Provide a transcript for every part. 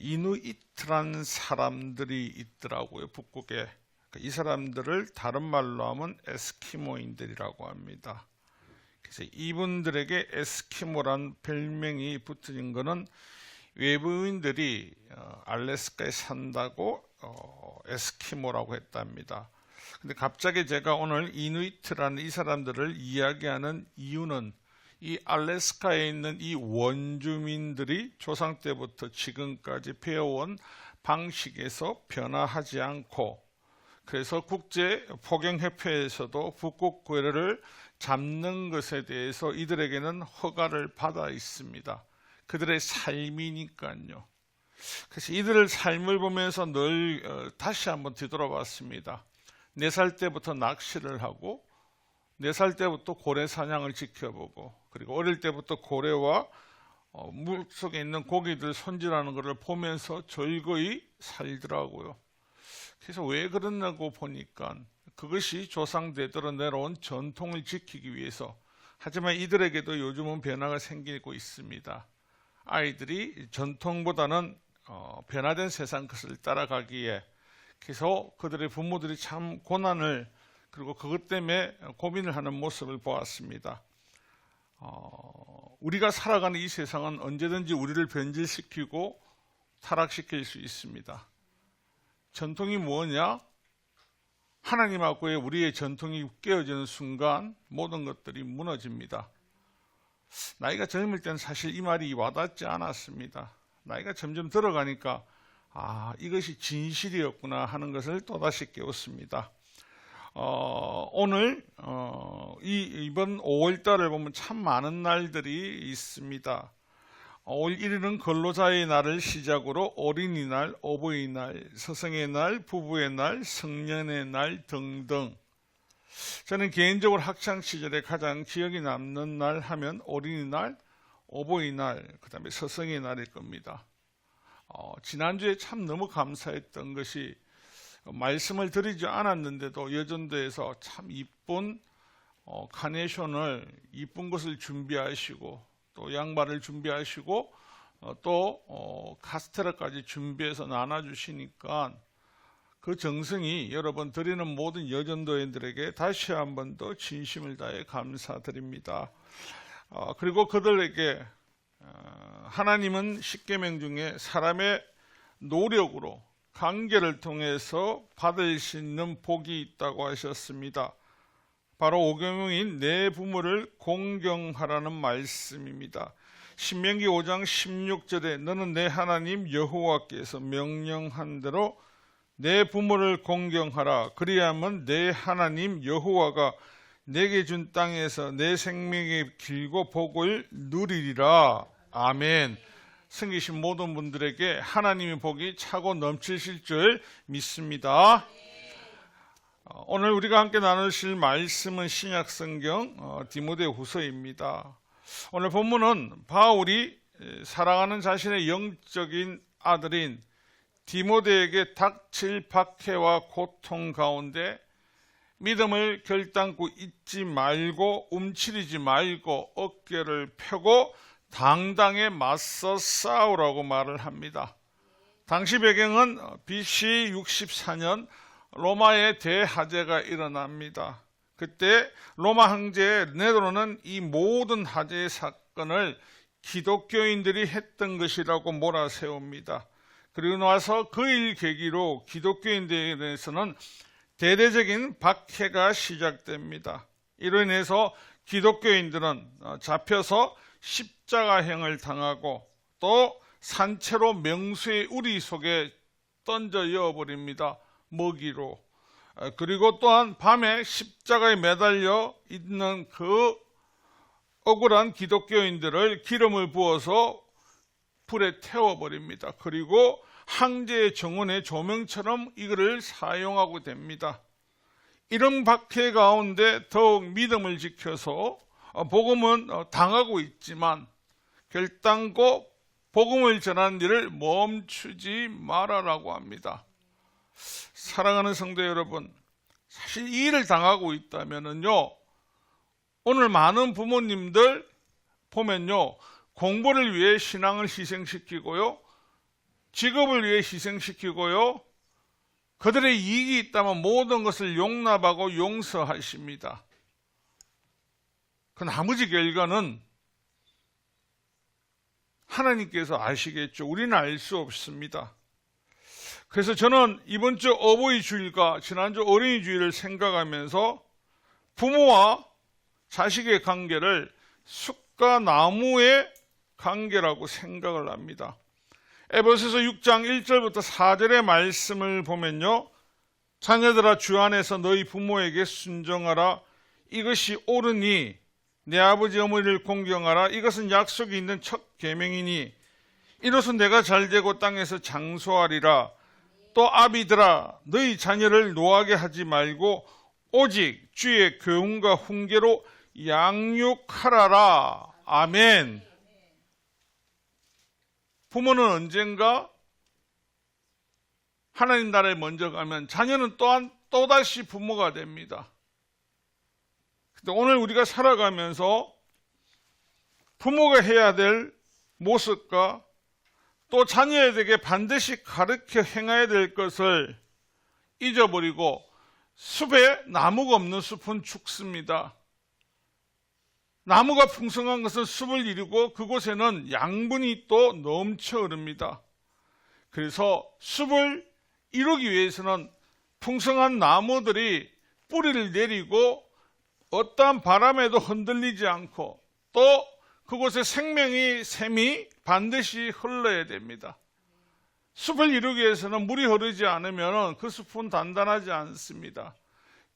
이누이트라는 사람들이 있더라고요, 북극에. 이 사람들을 다른 말로 하면 에스키모인들이라고 합니다. 그래서 이분들에게 에스키모란 별명이 붙은 것은 외부인들이 알래스카에 산다고 에스키모라고 했답니다. 근데 갑자기 제가 오늘 이누이트라는 이 사람들을 이야기하는 이유는 이 알래스카에 있는 이 원주민들이 조상 때부터 지금까지 배워온 방식에서 변화하지 않고, 그래서 국제폭염협회에서도 북극 고래를 잡는 것에 대해서 이들에게는 허가를 받아 있습니다. 그들의 삶이니까요. 그래서 이들의 삶을 보면서 늘 다시 한번 뒤돌아봤습니다. 4살 때부터 낚시를 하고 4살 때부터 고래 사냥을 지켜보고, 그리고 어릴 때부터 고래와 물속에 있는 고기들 손질하는 것을 보면서 즐거이 살더라고요. 그래서 왜 그러냐고 보니까 그것이 조상대대로 내려온 전통을 지키기 위해서. 하지만 이들에게도 요즘은 변화가 생기고 있습니다. 아이들이 전통보다는 변화된 세상 것을 따라가기에, 그래서 그들의 부모들이 참 고난을, 그리고 그것 때문에 고민을 하는 모습을 보았습니다. 우리가 살아가는 이 세상은 언제든지 우리를 변질시키고 타락시킬 수 있습니다. 전통이 뭐냐? 하나님하고의 우리의 전통이 깨어지는 순간 모든 것들이 무너집니다. 나이가 젊을 때는 사실 이 말이 와닿지 않았습니다. 나이가 점점 들어가니까 이것이 진실이었구나 하는 것을 또다시 깨웠습니다. 오늘 이번 5월달을 보면 참 많은 날들이 있습니다. 5월 1일은 근로자의 날을 시작으로 어린이날, 어버이날, 스승의 날, 부부의 날, 성년의 날 등등. 저는 개인적으로 학창시절에 가장 기억이 남는 날 하면 어린이날, 어버이날, 그 다음에 스승의 날일 겁니다. 지난주에 참 너무 감사했던 것이, 말씀을 드리지 않았는데도 여전도에서 참 이쁜 카네이션을, 이쁜 것을 준비하시고, 또 양말을 준비하시고, 또 카스테라까지 준비해서 나눠주시니까 그 정성이 여러분 드리는 모든 여전도인들에게 다시 한번 더 진심을 다해 감사드립니다. 그리고 그들에게 하나님은 십계명 중에 사람의 노력으로 관계를 통해서 받을 수 있는 복이 있다고 하셨습니다. 바로 5계명인 내 부모를 공경하라는 말씀입니다. 신명기 5장 16절에 너는 내 하나님 여호와께서 명령한 대로 내 부모를 공경하라. 그리하면 내 하나님 여호와가 내게 준 땅에서 내 생명의 길고 복을 누리리라. 아멘. 섬기신 모든 분들에게 하나님의 복이 차고 넘치실 줄 믿습니다. 오늘 우리가 함께 나누실 말씀은 신약성경 디모데후서입니다. 오늘 본문은 바울이 사랑하는 자신의 영적인 아들인 디모데에게 닥칠 박해와 고통 가운데 믿음을 결단코 잊지 말고 움츠리지 말고 어깨를 펴고 당당히 맞서 싸우라고 말을 합니다. 당시 배경은 BC 64년 로마의 대화재가 일어납니다. 그때 로마 황제 네로는 이 모든 화재의 사건을 기독교인들이 했던 것이라고 몰아세웁니다. 그리고 나서 그 일 계기로 기독교인들에 대해서는 대대적인 박해가 시작됩니다. 이로 인해서 기독교인들은 잡혀서 십자가형을 당하고 또 산채로 명수의 우리 속에 던져 이어버립니다. 먹이로. 그리고 또한 밤에 십자가에 매달려 있는 그 억울한 기독교인들을 기름을 부어서 불에 태워버립니다. 그리고 황제의 정원의 조명처럼 이거를 사용하고 됩니다. 이런 박해 가운데 더욱 믿음을 지켜서 복음은 당하고 있지만 결단코 복음을 전하는 일을 멈추지 말아라고 합니다. 사랑하는 성도 여러분, 사실 이 일을 당하고 있다면요, 오늘 많은 부모님들 보면요, 공부를 위해 신앙을 희생시키고요, 직업을 위해 희생시키고요. 그들의 이익이 있다면 모든 것을 용납하고 용서하십니다. 그 나머지 결과는 하나님께서 아시겠죠. 우리는 알 수 없습니다. 그래서 저는 이번 주 어버이 주일과 지난주 어린이 주일을 생각하면서 부모와 자식의 관계를 숲과 나무의 관계라고 생각을 합니다. 에베소서 6장 1절부터 4절의 말씀을 보면요, 자녀들아 주 안에서 너희 부모에게 순종하라. 이것이 옳으니 내 아버지 어머니를 공경하라. 이것은 약속이 있는 첫 계명이니 이로써 내가 잘되고 땅에서 장수하리라. 또 아비들아 너희 자녀를 노하게 하지 말고 오직 주의 교훈과 훈계로 양육하라라. 아멘. 부모는 언젠가 하나님 나라에 먼저 가면 자녀는 또한 또다시 부모가 됩니다. 근데 오늘 우리가 살아가면서 부모가 해야 될 모습과 또 자녀에게 반드시 가르쳐 행해야 될 것을 잊어버리고 숲에 나무가 없는 숲은 죽습니다. 나무가 풍성한 것은 숲을 이루고 그곳에는 양분이 또 넘쳐 흐릅니다. 그래서 숲을 이루기 위해서는 풍성한 나무들이 뿌리를 내리고 어떠한 바람에도 흔들리지 않고 또 그곳에 생명의 샘이 반드시 흘러야 됩니다. 숲을 이루기 위해서는 물이 흐르지 않으면 그 숲은 단단하지 않습니다.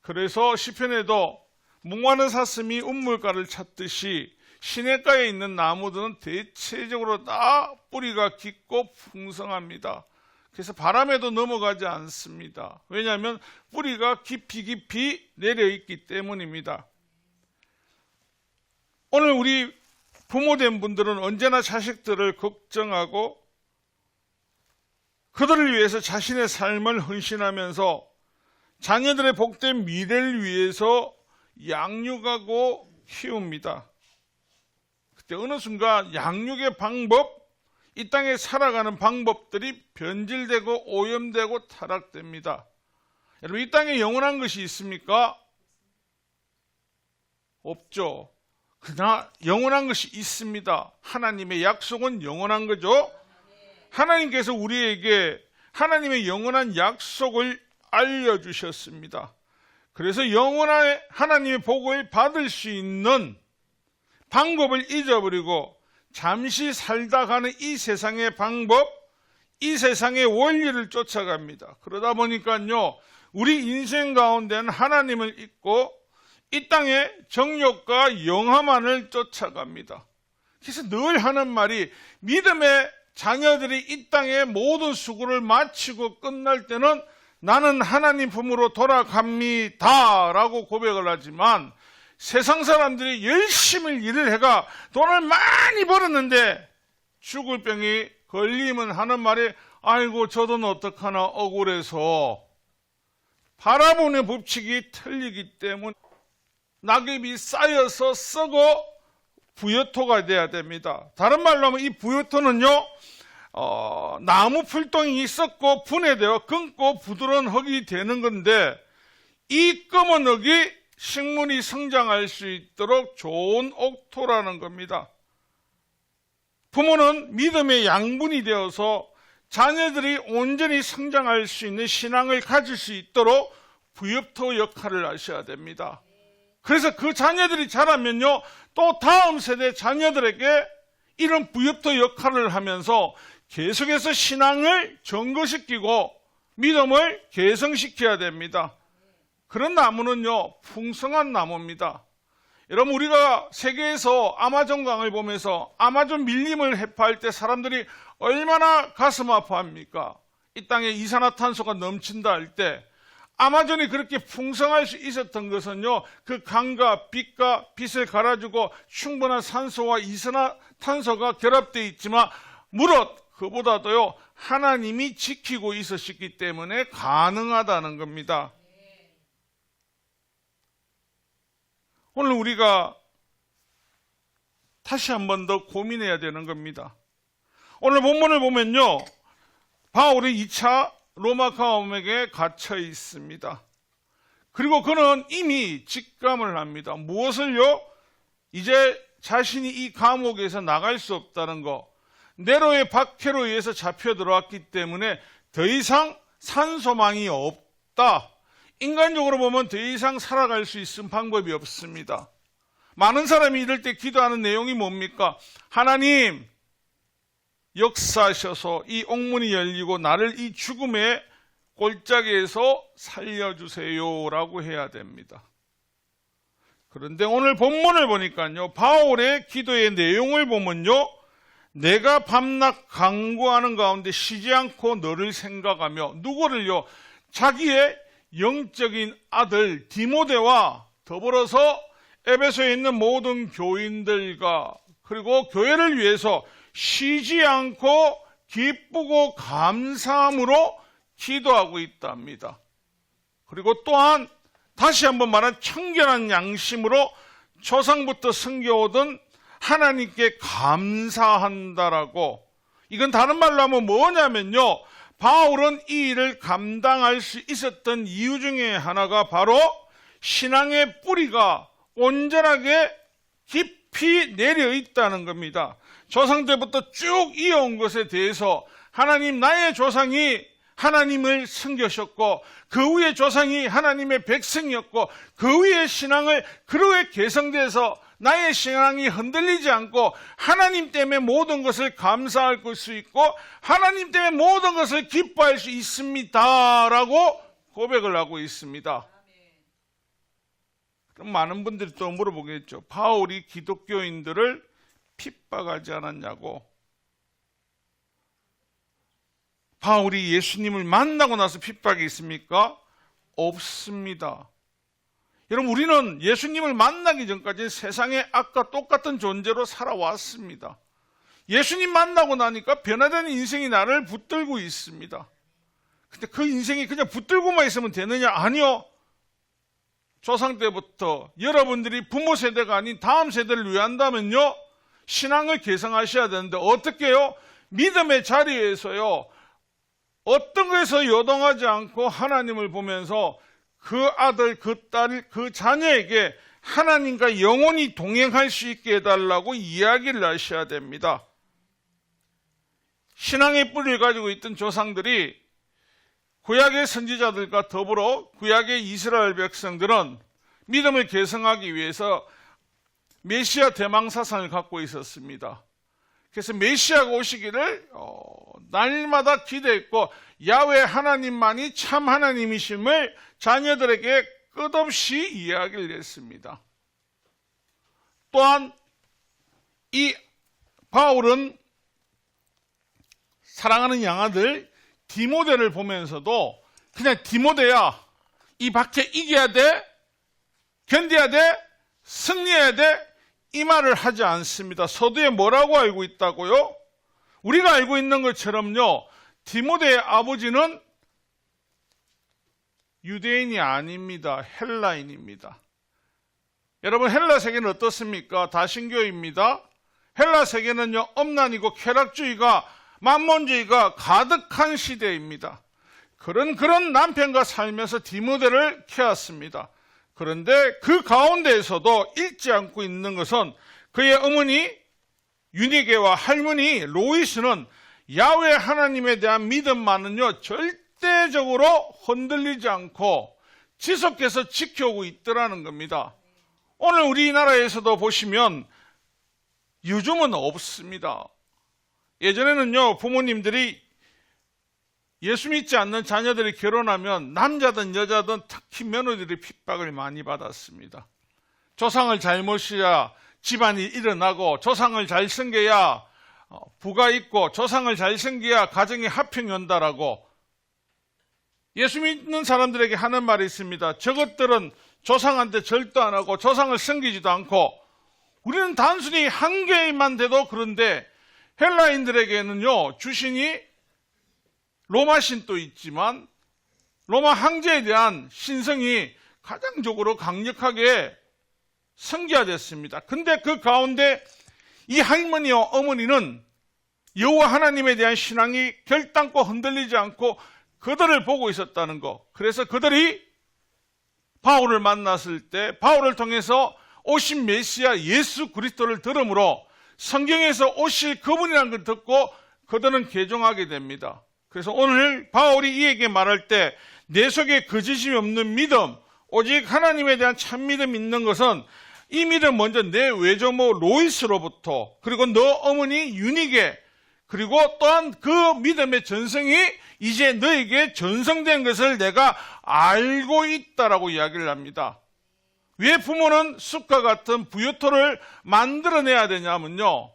그래서 시편에도 뭉하는 사슴이 운물가를 찾듯이 시냇가에 있는 나무들은 대체적으로 다 뿌리가 깊고 풍성합니다. 그래서 바람에도 넘어가지 않습니다. 왜냐하면 뿌리가 깊이 내려있기 때문입니다. 오늘 우리 부모된 분들은 언제나 자식들을 걱정하고 그들을 위해서 자신의 삶을 헌신하면서 자녀들의 복된 미래를 위해서 양육하고 키웁니다. 그때 어느 순간 양육의 방법, 이 땅에 살아가는 방법들이 변질되고 오염되고 타락됩니다. 여러분, 이 땅에 영원한 것이 있습니까? 없죠. 그러나 영원한 것이 있습니다. 하나님의 약속은 영원한 거죠. 하나님께서 우리에게 하나님의 영원한 약속을 알려주셨습니다. 그래서 영원한 하나님의 복을 받을 수 있는 방법을 잊어버리고 잠시 살다 가는 이 세상의 방법, 이 세상의 원리를 쫓아갑니다. 그러다 보니까요, 우리 인생 가운데는 하나님을 잊고 이 땅의 정욕과 영화만을 쫓아갑니다. 그래서 늘 하는 말이 믿음의 자녀들이 이 땅의 모든 수고를 마치고 끝날 때는 나는 하나님 품으로 돌아갑니다 라고 고백을 하지만 세상 사람들이 열심히 일을 해가 돈을 많이 벌었는데 죽을 병이 걸리면 하는 말이 아이고 저 돈 어떡하나 억울해서 바라보는 법칙이 틀리기 때문에 낙엽이 쌓여서 썩어 부여토가 돼야 됩니다. 다른 말로 하면 이 부여토는요, 나무 풀동이 썩고 분해되어 검고 부드러운 흙이 되는 건데 이 검은 흙이 식물이 성장할 수 있도록 좋은 옥토라는 겁니다. 부모는 믿음의 양분이 되어서 자녀들이 온전히 성장할 수 있는 신앙을 가질 수 있도록 부엽토 역할을 하셔야 됩니다. 그래서 그 자녀들이 자라면요, 또 다음 세대 자녀들에게 이런 부엽토 역할을 하면서 계속해서 신앙을 증거시키고 믿음을 개성시켜야 됩니다. 그런 나무는요, 풍성한 나무입니다. 여러분, 우리가 세계에서 아마존강을 보면서 아마존 밀림을 해파할 때 사람들이 얼마나 가슴 아파합니까? 이 땅에 이산화탄소가 넘친다 할 때 아마존이 그렇게 풍성할 수 있었던 것은요, 그 강과 빛을 갈아주고 충분한 산소와 이산화탄소가 결합되어 있지만 무릇 그보다도요, 하나님이 지키고 있으셨기 때문에 가능하다는 겁니다. 오늘 우리가 다시 한 번 더 고민해야 되는 겁니다. 오늘 본문을 보면요, 바울이 2차 로마 감옥에 갇혀 있습니다. 그리고 그는 이미 직감을 합니다. 무엇을요? 이제 자신이 이 감옥에서 나갈 수 없다는 거, 네로의 박해로 의해서 잡혀 들어왔기 때문에 더 이상 산소망이 없다. 인간적으로 보면 더 이상 살아갈 수 있는 방법이 없습니다. 많은 사람이 이럴 때 기도하는 내용이 뭡니까? 하나님, 역사하셔서 이 옥문이 열리고 나를 이 죽음의 골짜기에서 살려주세요 라고 해야 됩니다. 그런데 오늘 본문을 보니까요, 바울의 기도의 내용을 보면요, 내가 밤낮 간구하는 가운데 쉬지 않고 너를 생각하며, 누구를요? 자기의 영적인 아들 디모데와 더불어서 에베소에 있는 모든 교인들과 그리고 교회를 위해서 쉬지 않고 기쁘고 감사함으로 기도하고 있답니다. 그리고 또한 다시 한번 말한 청결한 양심으로 조상부터 섬겨오던 하나님께 감사한다라고. 이건 다른 말로 하면 뭐냐면요, 바울은 이 일을 감당할 수 있었던 이유 중에 하나가 바로 신앙의 뿌리가 온전하게 깊이 내려 있다는 겁니다. 조상 때부터 쭉 이어온 것에 대해서 하나님, 나의 조상이 하나님을 섬기셨고 그 위에 조상이 하나님의 백성이었고 그 위에 신앙을 그렇게 개성돼서 나의 신앙이 흔들리지 않고 하나님 때문에 모든 것을 감사할 수 있고 하나님 때문에 모든 것을 기뻐할 수 있습니다 라고 고백을 하고 있습니다. 그럼 많은 분들이 또 물어보겠죠. 바울이 기독교인들을 핍박하지 않았냐고. 바울이 예수님을 만나고 나서 핍박이 있습니까? 없습니다. 여러분, 우리는 예수님을 만나기 전까지 세상의 악과 똑같은 존재로 살아왔습니다. 예수님 만나고 나니까 변화되는 인생이 나를 붙들고 있습니다. 근데 그 인생이 그냥 붙들고만 있으면 되느냐? 아니요. 조상 때부터 여러분들이 부모 세대가 아닌 다음 세대를 위한다면요, 신앙을 개성하셔야 되는데 어떻게 해요? 믿음의 자리에서요, 어떤 것에서 요동하지 않고 하나님을 보면서 그 아들, 그 딸, 그 자녀에게 하나님과 영원히 동행할 수 있게 해달라고 이야기를 하셔야 됩니다. 신앙의 뿌리를 가지고 있던 조상들이 구약의 선지자들과 더불어 구약의 이스라엘 백성들은 믿음을 개성하기 위해서 메시아 대망 사상을 갖고 있었습니다. 그래서 메시아가 오시기를 날마다 기대했고 야훼 하나님만이 참 하나님이심을 자녀들에게 끝없이 이야기를 했습니다. 또한 이 바울은 사랑하는 양아들 디모데를 보면서도 그냥 디모데야, 이 박해 이겨야 돼, 견뎌야 돼, 승리해야 돼, 이 말을 하지 않습니다. 서두에 뭐라고 알고 있다고요? 우리가 알고 있는 것처럼요, 디모데의 아버지는 유대인이 아닙니다. 헬라인입니다. 여러분, 헬라 세계는 어떻습니까? 다신교입니다. 헬라 세계는요, 엄란이고 쾌락주의가, 만몬주의가 가득한 시대입니다. 그런 남편과 살면서 디모데를 키웠습니다. 그런데 그 가운데에서도 잊지 않고 있는 것은 그의 어머니 유니게와 할머니 로이스는 야훼 하나님에 대한 믿음만은요, 절대적으로 흔들리지 않고 지속해서 지켜오고 있더라는 겁니다. 오늘 우리나라에서도 보시면 요즘은 없습니다. 예전에는요, 부모님들이 예수 믿지 않는 자녀들이 결혼하면 남자든 여자든 특히 며느리들이 핍박을 많이 받았습니다. 조상을 잘 모셔야 집안이 일어나고, 조상을 잘 섬겨야 부가 있고, 조상을 잘 섬겨야 가정에 화평이 온다라고 예수 믿는 사람들에게 하는 말이 있습니다. 저것들은 조상한테 절도 안 하고 조상을 섬기지도 않고, 우리는 단순히 한 개만 돼도 그런데 헬라인들에게는요, 주신이 로마 신도 있지만 로마 황제에 대한 신성이 가장적으로 강력하게 성기화됐습니다. 근데 그 가운데 이 할머니와 어머니는 여호와 하나님에 대한 신앙이 결단코 흔들리지 않고 그들을 보고 있었다는 것. 그래서 그들이 바울을 만났을 때 바울을 통해서 오신 메시아 예수 그리스도를 들음으로 성경에서 오실 그분이라는 걸 듣고 그들은 개종하게 됩니다. 그래서 오늘 바울이 이에게 말할 때 내 속에 거짓이 없는 믿음, 오직 하나님에 대한 참 믿음 있는 것은 이 믿음 먼저 내 외조모 로이스로부터, 그리고 너 어머니 유니게, 그리고 또한 그 믿음의 전성이 이제 너에게 전성된 것을 내가 알고 있다라고 이야기를 합니다. 왜 부모는 숲과 같은 부유토를 만들어내야 되냐면요,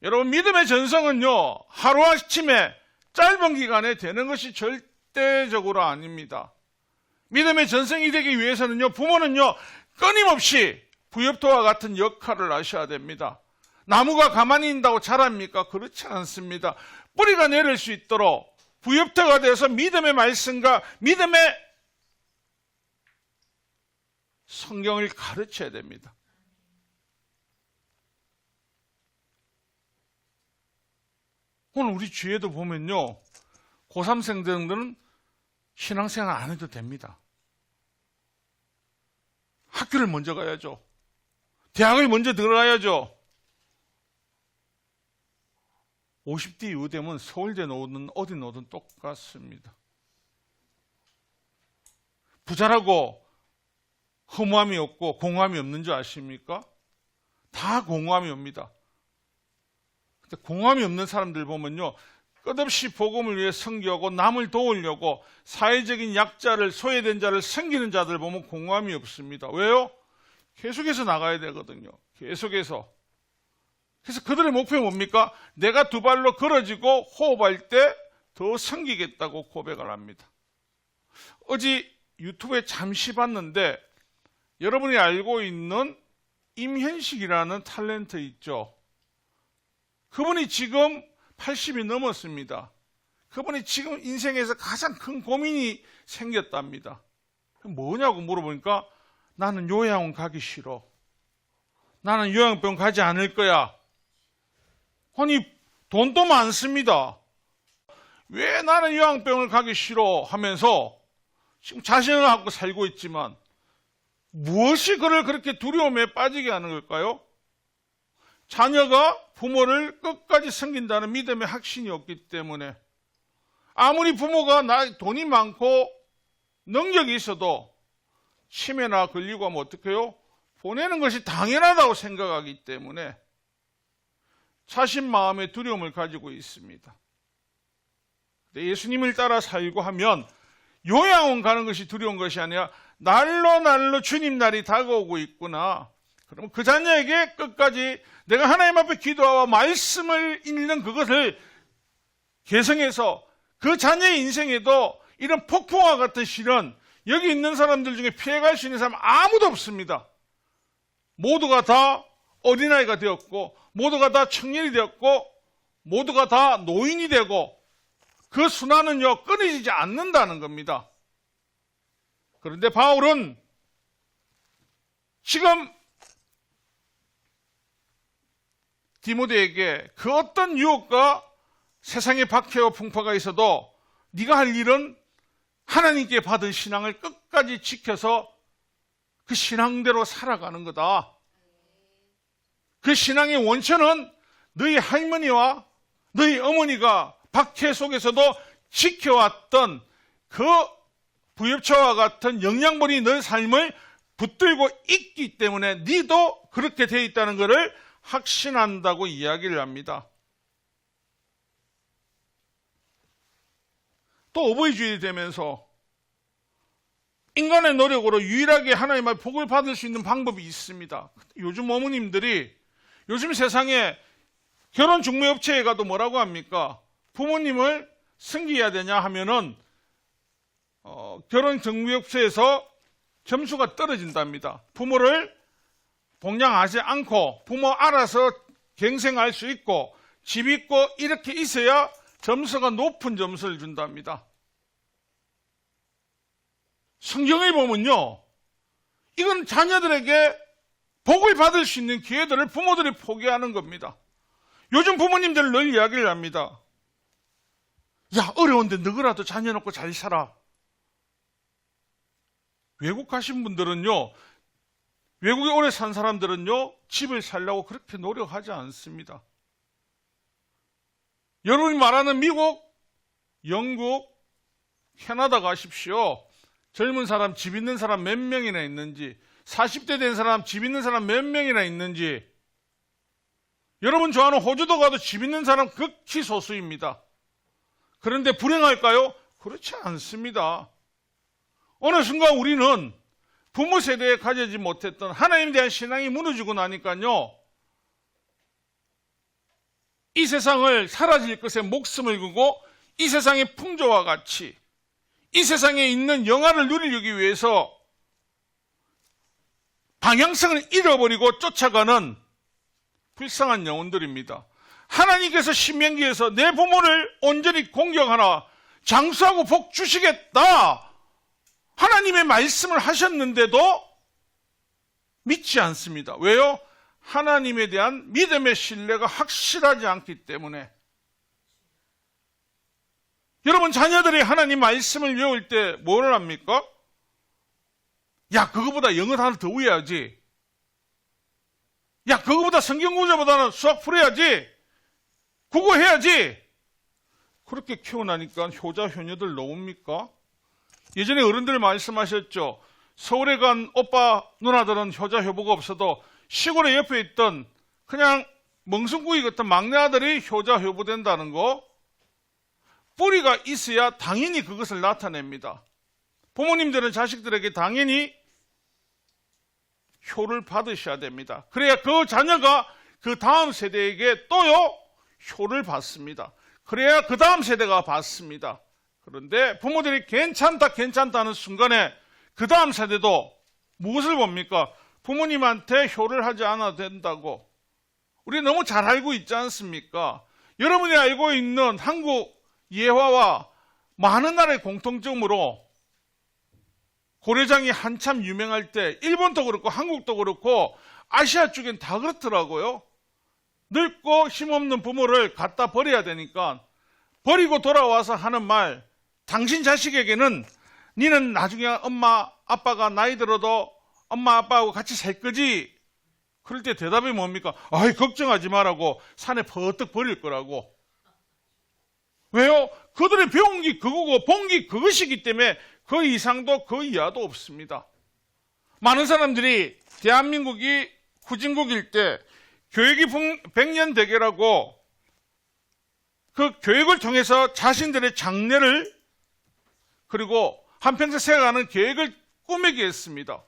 여러분, 믿음의 전성은요 하루아침에 짧은 기간에 되는 것이 절대적으로 아닙니다. 믿음의 전성이 되기 위해서는요, 부모는요 끊임없이 부엽토와 같은 역할을 하셔야 됩니다. 나무가 가만히 있다고 자랍니까? 그렇지 않습니다. 뿌리가 내릴 수 있도록 부엽토가 되어서 믿음의 말씀과 믿음의 성경을 가르쳐야 됩니다. 오늘 우리 주위에도 보면요, 고3생들은 신앙생활 안 해도 됩니다. 학교를 먼저 가야죠. 대학을 먼저 들어가야죠. 50대 이후 되면 서울대 오든 어디 오든 똑같습니다. 부자라고 허무함이 없고 공허함이 없는 줄 아십니까? 다 공허함이 옵니다. 근데 공허함이 없는 사람들 보면요, 끝없이 복음을 위해 섬기고 남을 도우려고 사회적인 약자를, 소외된 자를 섬기는 자들 보면 공허함이 없습니다. 왜요? 계속해서 나가야 되거든요. 계속해서. 그래서 그들의 목표는 뭡니까? 내가 두 발로 걸어지고 호흡할 때 더 섬기겠다고 고백을 합니다. 어제 유튜브에 잠시 봤는데 여러분이 알고 있는 임현식이라는 탤런트 있죠? 그분이 지금 80이 넘었습니다. 그분이 지금 인생에서 가장 큰 고민이 생겼답니다. 뭐냐고 물어보니까 나는 요양원 가기 싫어. 나는 요양병원 가지 않을 거야. 아니, 돈도 많습니다. 왜 나는 요양병원을 가기 싫어 하면서 지금 자신을 갖고 살고 있지만 무엇이 그를 그렇게 두려움에 빠지게 하는 걸까요? 자녀가 부모를 끝까지 섬긴다는 믿음의 확신이 없기 때문에, 아무리 부모가 돈이 많고 능력이 있어도 치매나 걸리고 하면 어떡해요? 보내는 것이 당연하다고 생각하기 때문에 자신 마음에 두려움을 가지고 있습니다. 예수님을 따라 살고 하면 요양원 가는 것이 두려운 것이 아니라 날로 주님 날이 다가오고 있구나. 그럼 그 자녀에게 끝까지 내가 하나님 앞에 기도하고 말씀을 읽는 그것을 개성해서 그 자녀의 인생에도 이런 폭풍과 같은 시련, 여기 있는 사람들 중에 피해갈 수 있는 사람 아무도 없습니다. 모두가 다 어린아이가 되었고, 모두가 다 청년이 되었고, 모두가 다 노인이 되고, 그 순환은요 끊어지지 않는다는 겁니다. 그런데 바울은 지금 디모데에게 그 어떤 유혹과 세상의 박해와 풍파가 있어도 네가 할 일은 하나님께 받은 신앙을 끝까지 지켜서 그 신앙대로 살아가는 거다. 그 신앙의 원천은 너희 할머니와 너희 어머니가 박해 속에서도 지켜왔던 그 부엽초와 같은 영양분이 너희 삶을 붙들고 있기 때문에 너도 그렇게 되어 있다는 것을 확신한다고 이야기를 합니다. 또 어버이 주일이 되면서 인간의 노력으로 유일하게 하나님의 복을 받을 수 있는 방법이 있습니다. 요즘 어머님들이 요즘 세상에 결혼 중매업체에 가도 뭐라고 합니까? 부모님을 섬겨야 되냐 하면은 결혼 중매업체에서 점수가 떨어진답니다. 부모를 봉양하지 않고 부모 알아서 갱생할 수 있고 집 있고 이렇게 있어야 점수가 높은 점수를 준답니다. 성경을 보면요, 이건 자녀들에게 복을 받을 수 있는 기회들을 부모들이 포기하는 겁니다. 요즘 부모님들 늘 이야기를 합니다. 야, 어려운데 너희라도 자녀 놓고 잘 살아. 외국 가신 분들은요, 외국에 오래 산 사람들은요, 집을 살려고 그렇게 노력하지 않습니다. 여러분이 말하는 미국, 영국, 캐나다 가십시오. 젊은 사람, 집 있는 사람 몇 명이나 있는지, 40대 된 사람, 집 있는 사람 몇 명이나 있는지. 여러분 좋아하는 호주도 가도 집 있는 사람 극히 소수입니다. 그런데 불행할까요? 그렇지 않습니다. 어느 순간 우리는 부모 세대에 가지지 못했던 하나님에 대한 신앙이 무너지고 나니까요, 이 세상을 사라질 것에 목숨을 걸고 이 세상의 풍조와 같이 이 세상에 있는 영화를 누리기 위해서 방향성을 잃어버리고 쫓아가는 불쌍한 영혼들입니다. 하나님께서 신명기에서 내 부모를 온전히 공경하라, 장수하고 복 주시겠다, 하나님의 말씀을 하셨는데도 믿지 않습니다. 왜요? 하나님에 대한 믿음의 신뢰가 확실하지 않기 때문에. 여러분, 자녀들이 하나님 말씀을 외울 때 뭐를 합니까? 야, 그거보다 영어 하나 더 외워야지. 야, 그거보다 성경 구절보다는 수학 풀어야지. 국어 해야지. 그렇게 키워나니까 효자 효녀들 나옵니까? 예전에 어른들 말씀하셨죠. 서울에 간 오빠 누나들은 효자 효부가 없어도 시골에 옆에 있던 그냥 멍석구이 같은 막내 아들이 효자 효부 된다는 거. 뿌리가 있어야 당연히 그것을 나타냅니다. 부모님들은 자식들에게 당연히 효를 받으셔야 됩니다. 그래야 그 자녀가 그 다음 세대에게 또요 효를 받습니다. 그래야 그 다음 세대가 받습니다. 그런데 부모들이 괜찮다는 순간에 그 다음 세대도 무엇을 봅니까? 부모님한테 효를 하지 않아도 된다고. 우리 너무 잘 알고 있지 않습니까? 여러분이 알고 있는 한국 예화와 많은 나라의 공통점으로 고려장이 한참 유명할 때 일본도 그렇고 한국도 그렇고 아시아 쪽엔 다 그렇더라고요. 늙고 힘없는 부모를 갖다 버려야 되니까 버리고 돌아와서 하는 말, 당신 자식에게는 니는 나중에 엄마 아빠가 나이 들어도 엄마 아빠하고 같이 살 거지? 그럴 때 대답이 뭡니까? 아이, 걱정하지 말라고, 산에 퍼뜩 버릴 거라고. 왜요? 그들의 배운 게 그거고 본 게 그것이기 때문에 그 이상도 그 이하도 없습니다. 많은 사람들이 대한민국이 후진국일 때 교육이 100년 대계라고 그 교육을 통해서 자신들의 장래를 그리고 한평생 세워가는 계획을 꾸미게 했습니다.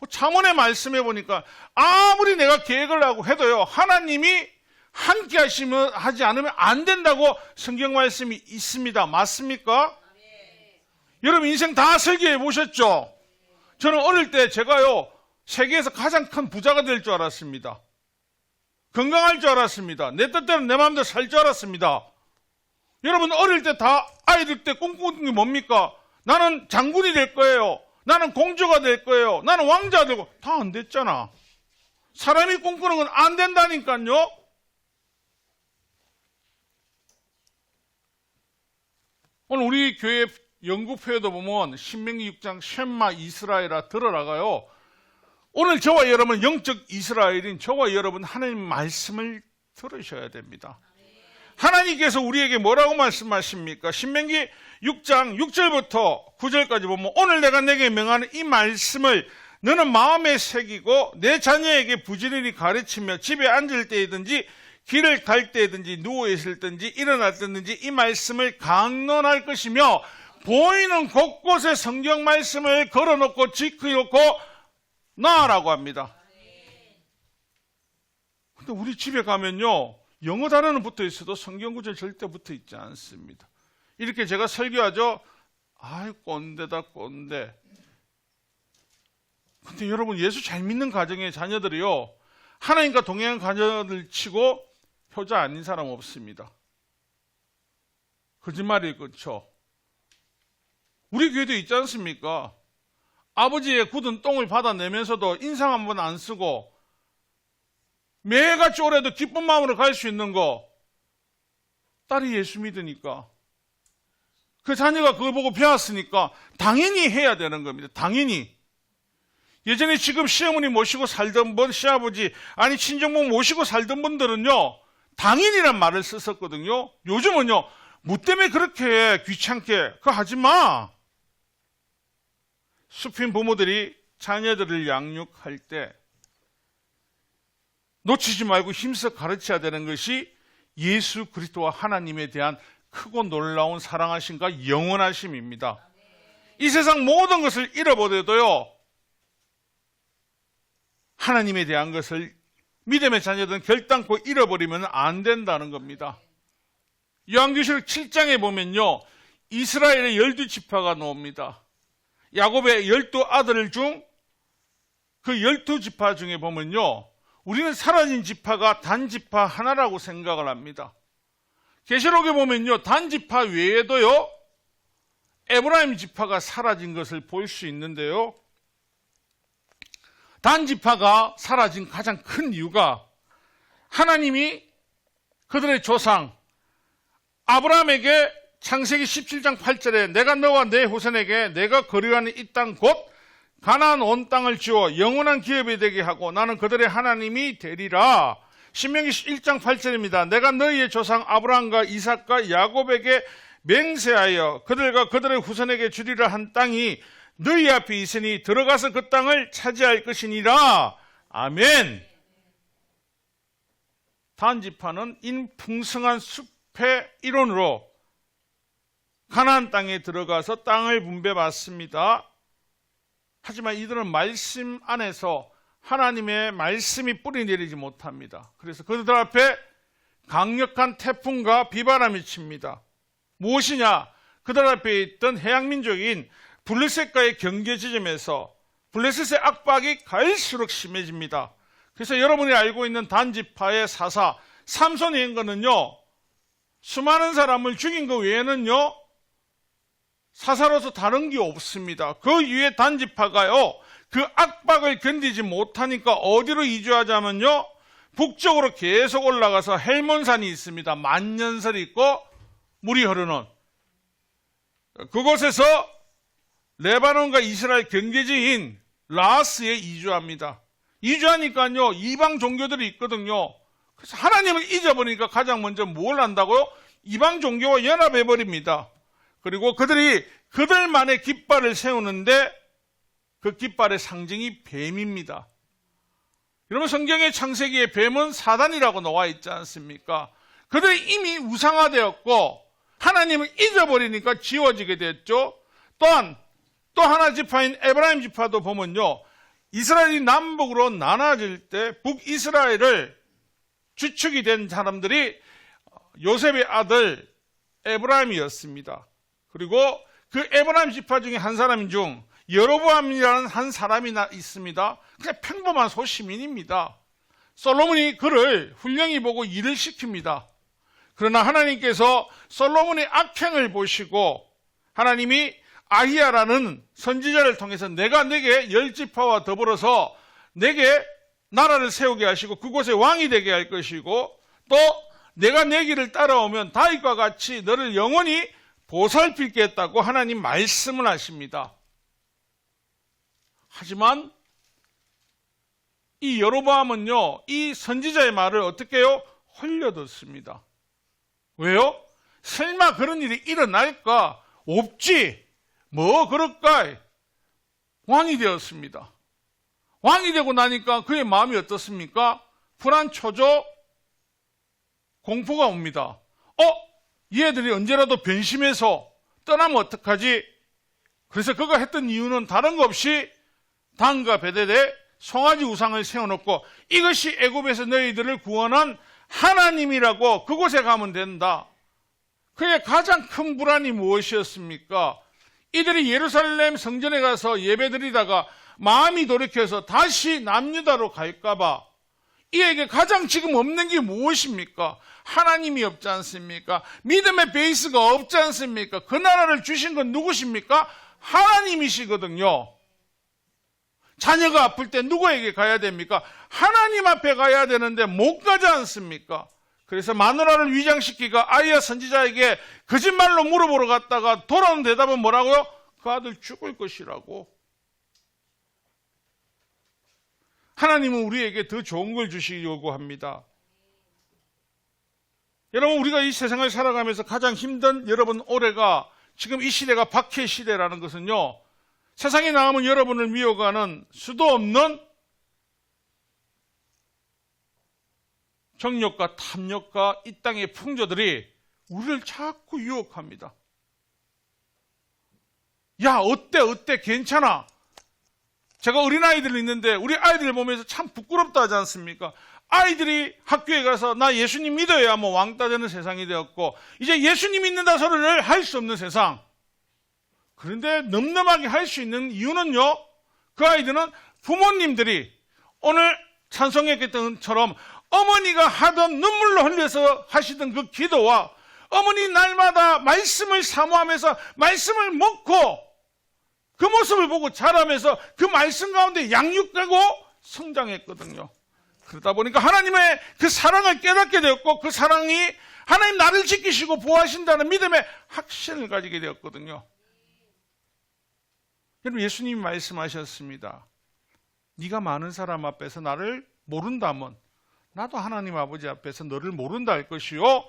잠언의 말씀해 보니까 아무리 내가 계획을 하고 해도요, 하나님이 함께 하지 않으면 안 된다고 성경 말씀이 있습니다. 맞습니까? 여러분 인생 다 설계해 보셨죠? 저는 어릴 때 제가요, 세계에서 가장 큰 부자가 될 줄 알았습니다. 건강할 줄 알았습니다. 내 뜻대로 내 마음대로 살 줄 알았습니다. 여러분 어릴 때 다 아이들 때 꿈꾸는 게 뭡니까? 나는 장군이 될 거예요. 나는 공주가 될 거예요. 나는 왕자가 되고. 다 안 됐잖아. 사람이 꿈꾸는 건 안 된다니까요. 오늘 우리 교회 연구표에도 보면 신명기 6장 쉔마 이스라엘아 들어라가요. 오늘 저와 여러분 영적 이스라엘인 저와 여러분 하나님 말씀을 들으셔야 됩니다. 하나님께서 우리에게 뭐라고 말씀하십니까? 신명기 6장 6절부터 9절까지 보면 오늘 내가 내게 명하는 이 말씀을 너는 마음에 새기고 내 자녀에게 부지런히 가르치며 집에 앉을 때이든지 길을 갈 때이든지 누워있을 때든지 일어날 때든지 이 말씀을 강론할 것이며 보이는 곳곳에 성경 말씀을 걸어놓고 지켜놓고 놔라고 합니다. 근데 우리 집에 가면요, 영어 단어는 붙어 있어도 성경 구절 절대 붙어 있지 않습니다. 이렇게 제가 설교하죠. 아이, 꼰대다 꼰대. 근데 여러분 예수 잘 믿는 가정의 자녀들이요, 하나님과 동행한 가정을 치고 효자 아닌 사람 없습니다. 거짓말이 그렇죠. 우리 교회도 있지 않습니까? 아버지의 굳은 똥을 받아내면서도 인상 한 번 안 쓰고 매일같이 오래도 기쁜 마음으로 갈 수 있는 거, 딸이 예수 믿으니까, 그 자녀가 그걸 보고 배웠으니까 당연히 해야 되는 겁니다. 당연히. 예전에 지금 시어머니 모시고 살던 분, 시아버지, 아니 친정부 모시고 살던 분들은요, 당연이란 말을 썼었거든요. 요즘은요, 뭐 때문에 그렇게 귀찮게 그거 하지 마. 숲인 부모들이 자녀들을 양육할 때 놓치지 말고 힘써 가르쳐야 되는 것이 예수 그리스도와 하나님에 대한 크고 놀라운 사랑하심과 영원하심입니다. 이 세상 모든 것을 잃어버려도요, 하나님에 대한 것을 믿음의 자녀들은 결단코 잃어버리면 안 된다는 겁니다. 요한계시록 7장에 보면요, 이스라엘의 12지파가 나옵니다. 야곱의 12아들 중 그 12지파 중에 보면요, 우리는 사라진 지파가 단지파 하나라고 생각을 합니다. 계시록에 보면요, 단지파 외에도요, 에브라임 지파가 사라진 것을 볼 수 있는데요, 단지파가 사라진 가장 큰 이유가 하나님이 그들의 조상 아브라함에게 창세기 17장 8절에 내가 너와 내 후손에게 내가 거류하는 이 땅 곧 가나안 온 땅을 주어 영원한 기업이 되게 하고 나는 그들의 하나님이 되리라. 신명기 1장 8절입니다. 내가 너희의 조상 아브라함과 이삭과 야곱에게 맹세하여 그들과 그들의 후손에게 주리라 한 땅이 너희 앞에 있으니 들어가서 그 땅을 차지할 것이니라. 아멘. 단지파는 인풍성한 숲의 일원으로 가나안 땅에 들어가서 땅을 분배받습니다. 하지만 이들은 말씀 안에서 하나님의 말씀이 뿌리내리지 못합니다. 그래서 그들 앞에 강력한 태풍과 비바람이 칩니다. 무엇이냐? 그들 앞에 있던 해양민족인 블레셋과의 경계 지점에서 블레셋의 압박이 갈수록 심해집니다. 그래서 여러분이 알고 있는 단지파의 사사 삼손이 한 거는요, 수많은 사람을 죽인 것 외에는요, 사사로서 다른 게 없습니다. 그 위에 단지파가요, 그 압박을 견디지 못하니까 어디로 이주하자면요, 북쪽으로 계속 올라가서 헬몬산이 있습니다. 만년설이 있고 물이 흐르는 그곳에서 레바논과 이스라엘 경계지인 라스에 이주합니다. 이주하니까요, 이방 종교들이 있거든요. 그래서 하나님을 잊어버리니까 가장 먼저 뭘 한다고요? 이방 종교와 연합해버립니다. 그리고 그들이 그들만의 깃발을 세우는데 그 깃발의 상징이 뱀입니다. 여러분, 성경의 창세기에 뱀은 사단이라고 나와 있지 않습니까? 그들이 이미 우상화되었고 하나님을 잊어버리니까 지워지게 됐죠. 또한 또 하나 지파인 에브라임 지파도 보면요, 이스라엘이 남북으로 나눠질 때 북이스라엘을 주축이 된 사람들이 요셉의 아들 에브라임이었습니다. 그리고 그 에브라임 지파 중에 한 사람 중 여로보암이라는 한 사람이 있습니다. 그냥 평범한 소시민입니다. 솔로몬이 그를 훌륭히 보고 일을 시킵니다. 그러나 하나님께서 솔로몬의 악행을 보시고 하나님이 아히야라는 선지자를 통해서 내가 네게 10지파와 더불어서 내게 나라를 세우게 하시고 그곳에 왕이 되게 할 것이고 또 내가 내 길을 따라오면 다윗과 같이 너를 영원히 보살필게 했다고 하나님 말씀을 하십니다. 하지만 이 여로보암은요, 이 선지자의 말을 어떻게 해요? 흘려듣습니다. 왜요? 설마 그런 일이 일어날까? 없지. 뭐 그럴까? 왕이 되었습니다. 왕이 되고 나니까 그의 마음이 어떻습니까? 불안, 초조, 공포가 옵니다. 얘들이 언제라도 변심해서 떠나면 어떡하지? 그래서 그가 했던 이유는 다른 거 없이 단과 베델에 송아지 우상을 세워놓고 이것이 애굽에서 너희들을 구원한 하나님이라고 그곳에 가면 된다. 그의 가장 큰 불안이 무엇이었습니까? 이들이 예루살렘 성전에 가서 예배드리다가 마음이 돌이켜서 다시 남유다로 갈까봐 이에게 가장 지금 없는 게 무엇입니까? 하나님이 없지 않습니까? 믿음의 베이스가 없지 않습니까? 그 나라를 주신 건 누구십니까? 하나님이시거든요. 자녀가 아플 때 누구에게 가야 됩니까? 하나님 앞에 가야 되는데 못 가지 않습니까? 그래서 마누라를 위장시키고 아이야 선지자에게 거짓말로 물어보러 갔다가 돌아온 대답은 뭐라고요? 그 아들 죽을 것이라고. 하나님은 우리에게 더 좋은 걸 주시려고 합니다. 여러분, 우리가 이 세상을 살아가면서 가장 힘든 여러분 올해가 지금 이 시대가 박해 시대라는 것은요, 세상에 나오면 여러분을 미워가는 수도 없는 정욕과 탐욕과 이 땅의 풍조들이 우리를 자꾸 유혹합니다. 야, 어때? 괜찮아. 제가 어린아이들이 있는데 우리 아이들을 보면서 참 부끄럽다 하지 않습니까? 아이들이 학교에 가서 나 예수님 믿어야 뭐 왕따 되는 세상이 되었고, 이제 예수님 믿는다 소리를 할 수 없는 세상. 그런데 넘넘하게 할 수 있는 이유는요, 그 아이들은 부모님들이 오늘 찬송했던 것처럼 어머니가 하던 눈물로 흘려서 하시던 그 기도와 어머니 날마다 말씀을 사모하면서 말씀을 먹고 그 모습을 보고 자라면서 그 말씀 가운데 양육되고 성장했거든요. 그러다 보니까 하나님의 그 사랑을 깨닫게 되었고, 그 사랑이 하나님 나를 지키시고 보호하신다는 믿음의 확신을 가지게 되었거든요. 여러분, 예수님이 말씀하셨습니다. 네가 많은 사람 앞에서 나를 모른다면 나도 하나님 아버지 앞에서 너를 모른다 할 것이요,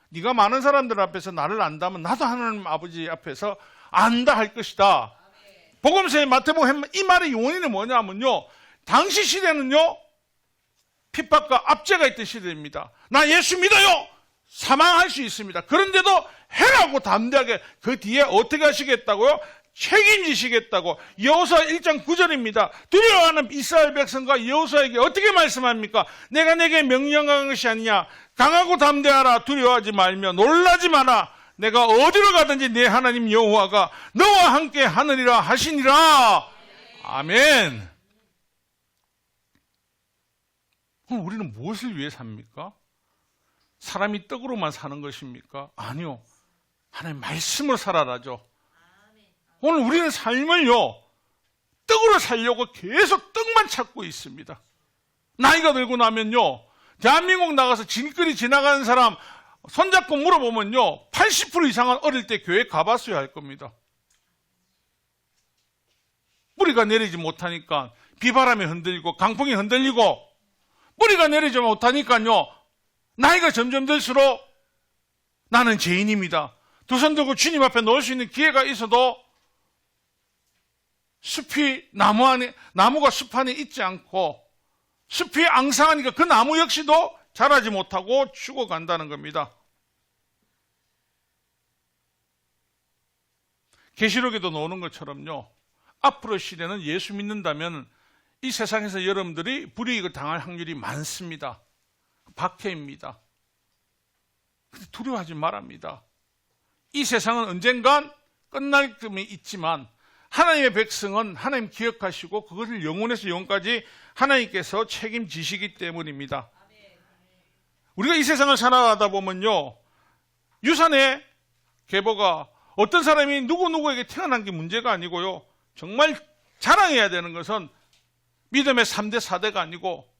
네가 많은 사람들 앞에서 나를 안다면 나도 하나님 아버지 앞에서 안다 할 것이다. 복음서의 마태복음 이 말의 원인은 뭐냐면요, 당시 시대는요 핍박과 압제가 있던 시대입니다. 나 예수 믿어요! 사망할 수 있습니다. 그런데도 해라고 담대하게 그 뒤에 어떻게 하시겠다고요? 책임지시겠다고. 여호수아 1장 9절입니다. 두려워하는 이스라엘 백성과 여호수아에게 어떻게 말씀합니까? 내가 내게 명령한 것이 아니냐. 강하고 담대하라. 두려워하지 말며 놀라지 마라. 내가 어디로 가든지 내 하나님 여호와가 너와 함께 하느니라 하시니라. 아멘. 그럼 우리는 무엇을 위해 삽니까? 사람이 떡으로만 사는 것입니까? 아니요. 하나님 말씀으로 살아라죠. 오늘 우리는 삶을요, 떡으로 살려고 계속 떡만 찾고 있습니다. 나이가 들고 나면요, 대한민국 나가서 길거리 지나가는 사람 손잡고 물어보면요, 80% 이상은 어릴 때 교회 가봤어야 할 겁니다. 뿌리가 내리지 못하니까 비바람에 흔들리고 강풍에 흔들리고, 뿌리가 내리지 못하니까요, 나이가 점점 들수록 나는 죄인입니다. 두 손 들고 주님 앞에 놓을 수 있는 기회가 있어도 숲이 나무가 숲 안에 있지 않고 숲이 앙상하니까 그 나무 역시도 자라지 못하고 죽어간다는 겁니다. 계시록에도 나오는 것처럼요, 앞으로 시대는 예수 믿는다면 이 세상에서 여러분들이 불이익을 당할 확률이 많습니다. 박해입니다. 두려워하지 말랍니다. 이 세상은 언젠간 끝날 쯤이 있지만 하나님의 백성은 하나님 기억하시고 그것을 영원에서 영원까지 하나님께서 책임지시기 때문입니다. 우리가 이 세상을 살아가다 보면요, 유산의 계보가 어떤 사람이 누구에게 태어난 게 문제가 아니고요, 정말 자랑해야 되는 것은 믿음의 3대 4대가 아니고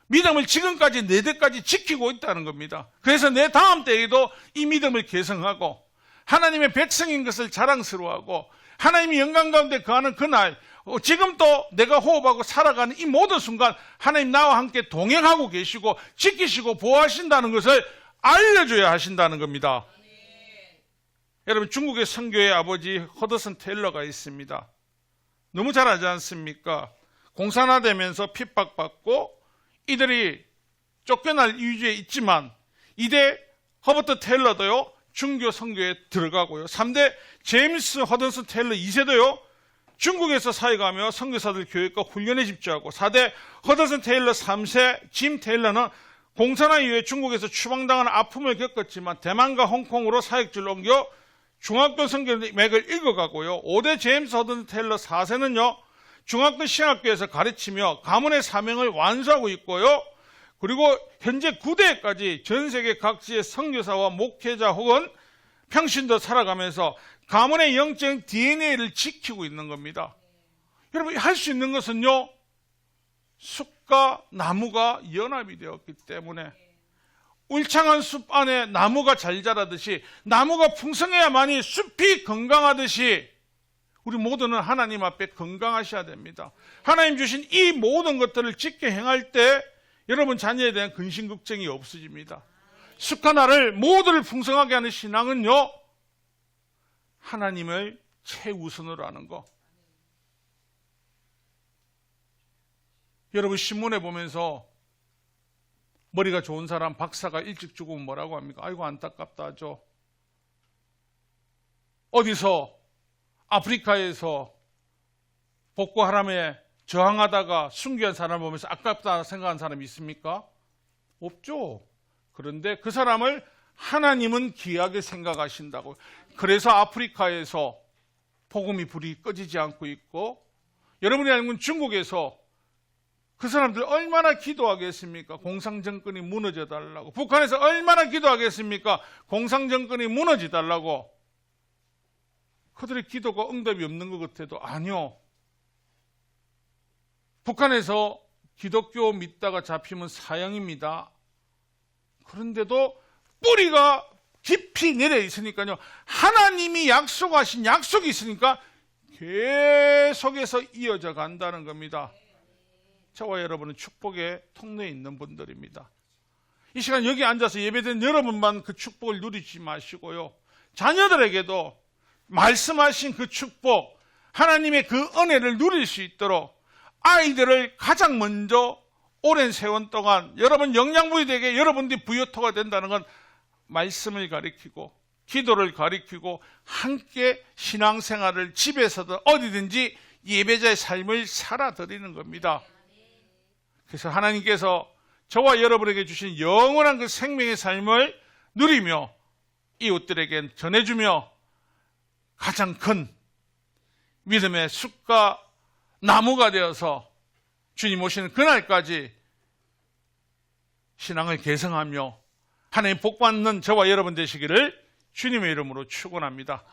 믿음을 지금까지 4대까지 지키고 있다는 겁니다. 그래서 내 다음 때에도 이 믿음을 계승하고 하나님의 백성인 것을 자랑스러워하고 하나님이 영광 가운데 거하는 그날, 지금 또 내가 호흡하고 살아가는 이 모든 순간 하나님 나와 함께 동행하고 계시고 지키시고 보호하신다는 것을 알려줘야 하신다는 겁니다. 여러분, 중국의 선교의 아버지 허드슨 테일러가 있습니다. 너무 잘 알지 않습니까? 공산화되면서 핍박받고 이들이 쫓겨날 위기에 있지만 이대 허버트 테일러도요, 중교 선교에 들어가고요, 3대 제임스 허드슨 테일러 2세도요 중국에서 사역하며 선교사들 교육과 훈련에 집중하고, 4대 허드슨 테일러 3세 짐 테일러는 공산화 이후에 중국에서 추방당하는 아픔을 겪었지만 대만과 홍콩으로 사역지를 옮겨 중학교 선교맥을 읽어가고요, 5대 제임스 허드슨 테일러 4세는요 중학교 신학교에서 가르치며 가문의 사명을 완수하고 있고요, 그리고 현재 9대까지 전 세계 각지의 선교사와 목회자 혹은 평신도 살아가면서 가문의 영적 DNA를 지키고 있는 겁니다. 여러분, 할 수 있는 것은요, 숲과 나무가 연합이 되었기 때문에 울창한 숲 안에 나무가 잘 자라듯이 나무가 풍성해야만이 숲이 건강하듯이 우리 모두는 하나님 앞에 건강하셔야 됩니다. 하나님 주신 이 모든 것들을 지켜 행할 때 여러분 자녀에 대한 근심 걱정이 없어집니다. 숲과 나를 모두를 풍성하게 하는 신앙은요, 하나님을 최우선으로 하는 거. 여러분 신문에 보면서 머리가 좋은 사람 박사가 일찍 죽으면 뭐라고 합니까? 아이고 안타깝다 하죠. 어디서 아프리카에서 보코하람에 저항하다가 순교한 사람을 보면서 아깝다 생각하는 사람이 있습니까? 없죠. 그런데 그 사람을 하나님은 귀하게 생각하신다고. 그래서 아프리카에서 복음이 불이 꺼지지 않고 있고, 여러분이 알고 중국에서 그 사람들 얼마나 기도하겠습니까? 공산정권이 무너져 달라고. 북한에서 얼마나 기도하겠습니까? 공산정권이 무너져 달라고. 그들의 기도가 응답이 없는 것 같아도 아니요. 북한에서 기독교 믿다가 잡히면 사형입니다. 그런데도 뿌리가 깊이 내려 있으니까요. 하나님이 약속하신 약속이 있으니까 계속해서 이어져 간다는 겁니다. 저와 여러분은 축복의 통로에 있는 분들입니다. 이 시간 여기 앉아서 예배드린 여러분만 그 축복을 누리지 마시고요. 자녀들에게도 말씀하신 그 축복, 하나님의 그 은혜를 누릴 수 있도록 아이들을 가장 먼저 오랜 세월 동안 여러분 영양분이 되게 여러분들이 부여토가 된다는 건 말씀을 가리키고 기도를 가리키고 함께 신앙생활을 집에서든 어디든지 예배자의 삶을 살아드리는 겁니다. 그래서 하나님께서 저와 여러분에게 주신 영원한 그 생명의 삶을 누리며 이웃들에게 전해주며 가장 큰 믿음의 숲과 나무가 되어서 주님 오시는 그날까지 신앙을 개성하며 하나님 복 받는 저와 여러분 되시기를 주님의 이름으로 축원합니다.